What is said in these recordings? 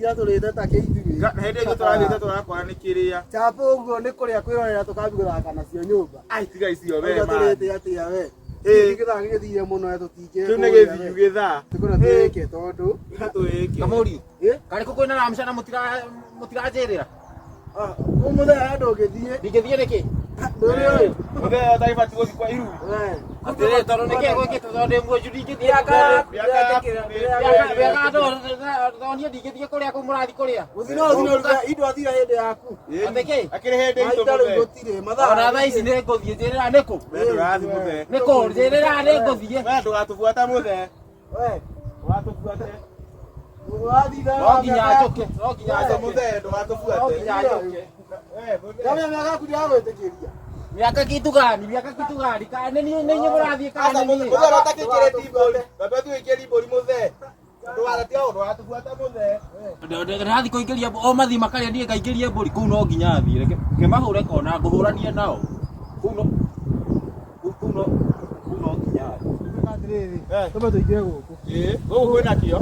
Ya tulete take ithuĩ. Hĩndĩ ĩngĩ tũrathiĩte tũrakora nĩ kĩrĩa. Chapo ũguo nĩ kũrĩa kwĩrorera tũkambi gũthaka nacio nyũmba. Ai tiga icio we ma. Tulete atĩa we. Gĩthaa gĩgĩthire mũno tũtingĩ. Kĩu nĩ gĩthiu gĩthaa. Tũkona twĩke tondũ. Twĩke. Kamuri. Karĩ kũ kwĩna ramca na mũtiranjĩrĩra. Mũthee ndũngĩthiĩ. Ndingĩthiĩ nĩkĩ? Mũthee taibati gũthiĩ kwa iru. Atĩrĩ tondũ nĩkĩ gwĩkĩte tondũ ndĩ mũnju ndingĩthiĩ ndonio ndingĩthiĩ kũrĩa kũu mũrathiĩ kũrĩa. Indo athira hĩndĩ yaku. Atĩkĩ? Akĩrĩ hĩndĩ itũ mũthee. Gũtirĩ mathaa. Ona thaa ici nĩ ngũthiĩ njĩrĩra nĩkũ? Ndũrathiĩ mũthee. Nĩkũ njĩrĩra nĩ ngũthiĩ. We ndũgatũbuata mũthee. We Ndũgatũbuate. No nginya njũke. No nginya njũke. Mũthee ndũgatũbuate. No nginya njũke. Kama mĩaka yaku ndĩragwĩtĩkĩria. Miaka kitu gani? Miaka kitu gani? Kana nĩ mũrathiĩ kana nĩ niĩ? Mũthee batakĩkĩrĩte ibori. Baba twĩkĩre ibori mũthee. Ndũgathiĩ ndũgatũbuata mũthee. Ndĩrathiĩ kũingĩria o mathi makarĩa niĩ ngaingĩria mbũri kũu no nginya thiĩ. Reke mahũre kona ngũhũrania nao. Kũu no nginya. Atĩrĩrĩ, tũme tũingĩre gũkũ. Gũkũ kwĩna kĩo.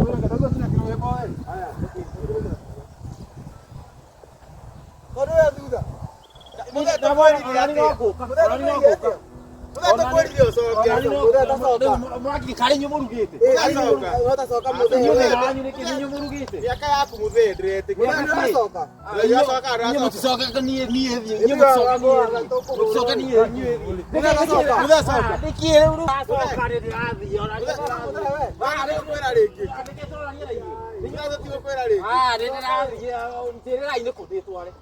Kodũ ya thutha. Mũthee tũkwĩrire atĩa? Mũthee tũkwĩrire ũcoke. Mwaki karĩ nyũ mũrugĩte. Ũtacoka mũthee. Nyũ mũrugĩte. Mĩaka yaku mũthee ndĩretĩkĩra. Ũtacoka. Niĩ mũticoke niĩ thiĩ. Niĩ mũticoke niĩ thiĩ. Mũthee coka. Nĩkĩ rĩu acoka ndĩrathiĩ ona Ndĩkwĩra rĩngĩ. Ndĩkwĩra rĩngĩ. Ndĩrathiĩ njĩrĩra-inĩ kũ ndĩtware.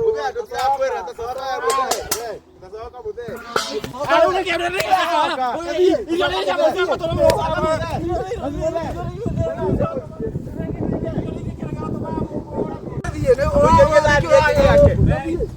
Mũthee ndũtirakwĩra tacoka mũthee. Tacoka mũthee. Rĩu nĩkĩ Thiĩ